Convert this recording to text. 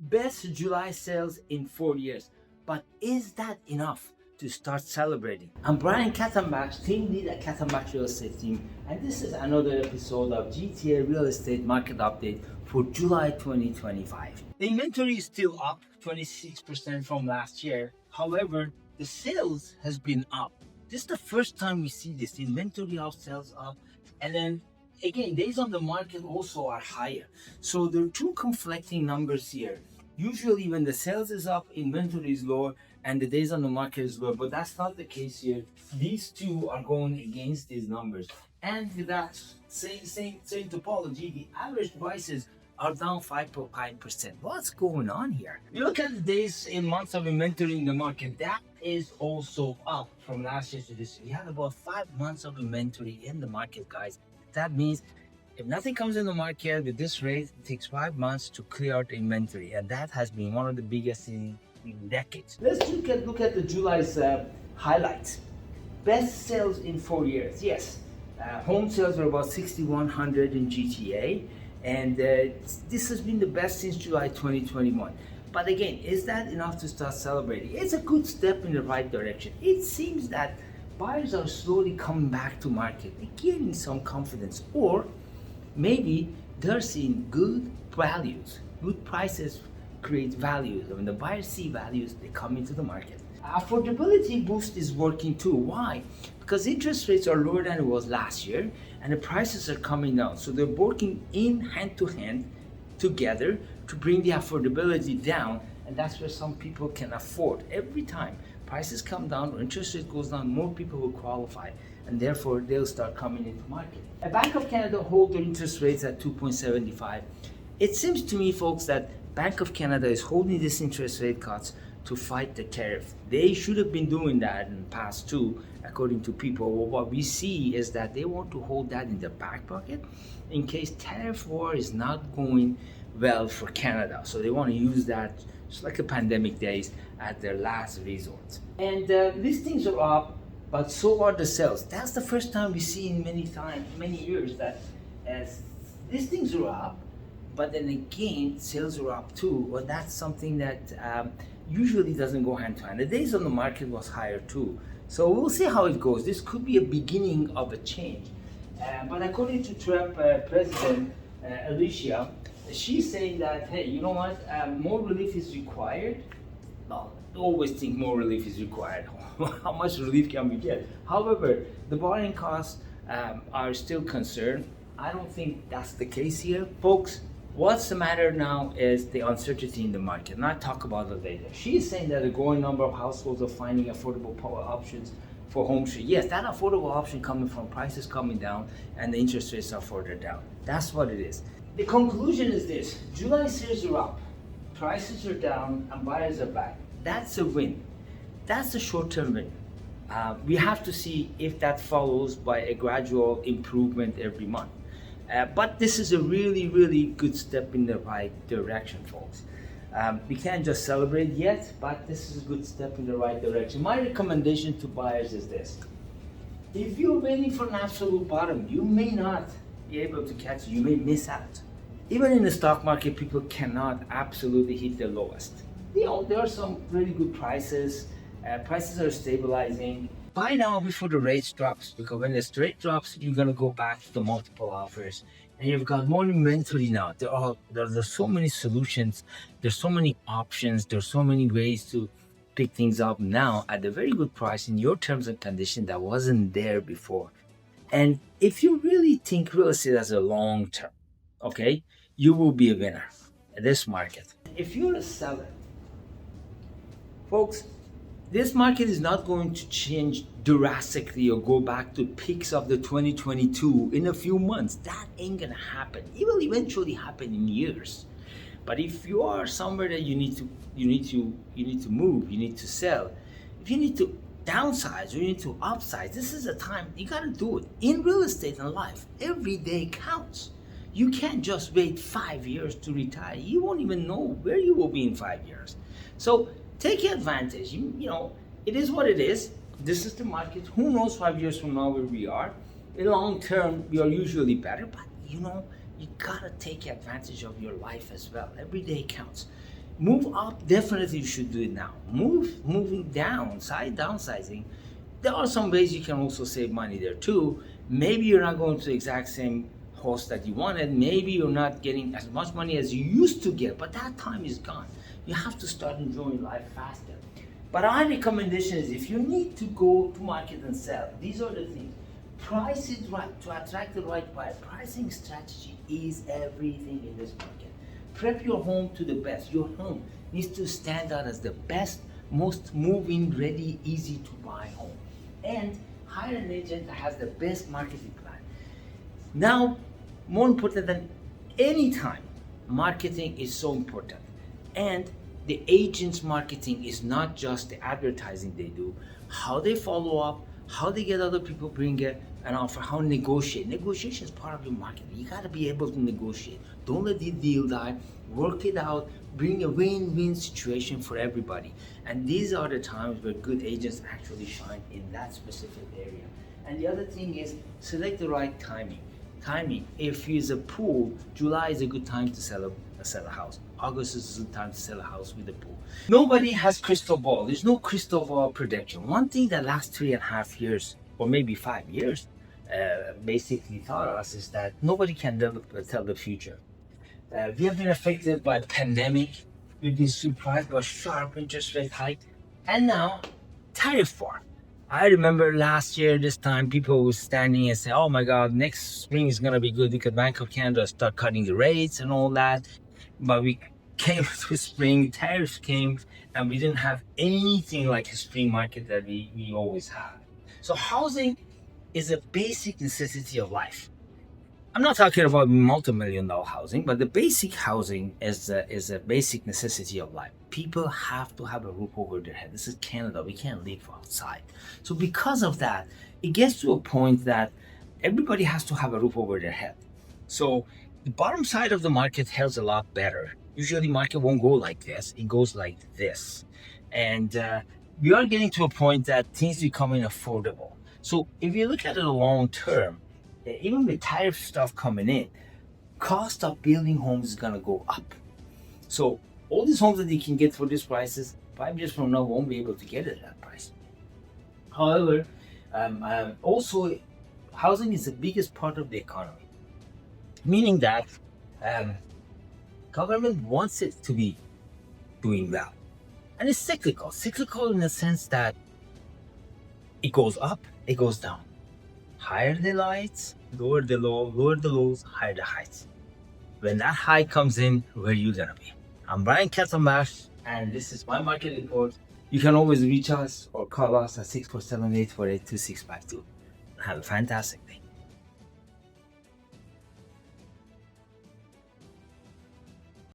Best July sales in 4 years. But is that enough to start celebrating? I'm Brian Khatambakhsh, team lead at Khatambakhsh Real Estate Team, and this is another episode of GTA Real Estate Market Update for July 2025. The inventory is still up 26% from last year. However, the sales has been up. This is the first time we see this inventory of sales up, and then again, days on the market also are higher. So there are two conflicting numbers here. Usually when the sales is up, inventory is lower and the days on the market is lower, but that's not the case here. These two are going against these numbers. And with that same topology, the average prices are down 5.5%. What's going on here? You look at the days in months of inventory in the market, that is also up from last year to this year. We had about 5 months of inventory in the market, guys. That means if nothing comes in the market with this rate, it takes 5 months to clear out the inventory, and that has been one of the biggest in decades. Let's look at the July's highlights. Best sales in 4 years. Yes, home sales are about 6,100 in GTA, and this has been the best since July 2021. But again, is that enough to start celebrating? It's a good step in the right direction. It seems that buyers are slowly coming back to market, gaining some confidence, or maybe they're seeing good values. Good prices create values. When the buyers see values, they come into the market. Affordability boost is working too. Why? Because interest rates are lower than it was last year and the prices are coming down. So they're working in hand to hand together to bring the affordability down, and that's where some people can afford. Every time prices come down or interest rate goes down, more people will qualify, and therefore they'll start coming into market. A Bank of Canada hold their interest rates at 2.75. It seems to me, folks, that Bank of Canada is holding this interest rate cuts to fight the tariff. They should have been doing that in the past too, according to people. Well, what we see is that they want to hold that in their back pocket in case tariff war is not going well for Canada. So they want to use that just like the pandemic days at their last resort. And listings are up, but so are the sales. That's the first time we see in many years that listings are up, but then again sales are up too. Well, that's something that usually doesn't go hand to hand. The days on the market was higher too. So we'll see how it goes. This could be a beginning of a change. But according to Trump President Alicia, she's saying that, hey, you know what, more relief is required. Well, I always think more relief is required. How much relief can we get? However, the borrowing costs are still concerned. I don't think that's the case here. Folks, what's the matter now is the uncertainty in the market, not talk about it later. She's saying that a growing number of households are finding affordable power options for home street. Yes, that affordable option coming from prices coming down and the interest rates are further down. That's what it is. The conclusion is this: July sales are up, prices are down, and buyers are back. That's a win. That's a short-term win. We have to see if that follows by a gradual improvement every month. But this is a really, really good step in the right direction, folks. We can't just celebrate yet, but this is a good step in the right direction. My recommendation to buyers is this: if you're waiting for an absolute bottom, you may not be able to catch it. You may miss out. Even in the stock market, people cannot absolutely hit the lowest. You know, there are some really good prices. Prices are stabilizing. Buy now before the rates drops, because when the rate drops, you're gonna go back to the multiple offers, and you've got more inventory now. There's so many solutions. There's so many options. There's so many ways to pick things up now at a very good price in your terms and condition that wasn't there before. And if you really think real estate as a long term, okay, you will be a winner in this market. If you're a seller, folks, this market is not going to change drastically or go back to peaks of the 2022 in a few months. That ain't gonna happen. It will eventually happen in years. But if you are somewhere that you need to move, you need to sell, if you need to downsize or you need to upsize, this is a time you gotta do it. In real estate and life, every day counts. You can't just wait 5 years to retire. You won't even know where you will be in 5 years. So take advantage. You know, it is what it is. This is the market. Who knows 5 years from now where we are? In long term, we are usually better, but you know, you gotta take advantage of your life as well. Every day counts. Move up, definitely you should do it now. Moving down, downsizing. There are some ways you can also save money there too. Maybe you're not going to the exact same house that you wanted. Maybe you're not getting as much money as you used to get, but that time is gone. You have to start enjoying life faster. But our recommendation is if you need to go to market and sell, these are the things. Price it right to attract the right buyer. Pricing strategy is everything in this market. Prep your home to the best. Your home needs to stand out as the best, most move-in ready, easy to buy home. And hire an agent that has the best marketing plan. Now, more important than any time, marketing is so important. And the agent's marketing is not just the advertising they do, how they follow up, how they get other people bring it an offer, how negotiate. Negotiation is part of your marketing. You got to be able to negotiate. Don't let the deal die. Work it out. Bring a win-win situation for everybody. And these are the times where good agents actually shine in that specific area. And the other thing is select the right timing. If it's a pool, July is a good time to sell a house. August is a good time to sell a house with a pool. Nobody has crystal ball. There's no crystal ball prediction. One thing that last 3.5 years, or maybe 5 years, basically taught us is that nobody can tell the future. We have been affected by the pandemic. We've been surprised by sharp interest rate hike, and now tariff war. I remember last year, this time, people were standing and say, oh my God, next spring is going to be good because Bank of Canada start cutting the rates and all that. But we came to spring, tariffs came, and we didn't have anything like a spring market that we always have. So housing is a basic necessity of life. I'm not talking about multi-million-dollar housing, but the basic housing is a basic necessity of life. People have to have a roof over their head. This is Canada. We can't live outside. So because of that, it gets to a point that everybody has to have a roof over their head. So the bottom side of the market holds a lot better. Usually market won't go like this. It goes like this. And we are getting to a point that things becoming affordable. So if you look at it long term, even with tariff stuff coming in, cost of building homes is gonna go up. So all these homes that you can get for these prices, 5 years from now, won't be able to get it at that price. However, also housing is the biggest part of the economy, meaning that government wants it to be doing well, and it's cyclical. Cyclical in the sense that it goes up, it goes down. Higher the lights, lower the lows, higher the heights. When that high comes in, where you gonna be? I'm Brian Khatambakhsh, and this is my market report. You can always reach us or call us at 647-848-2652. Have a fantastic day.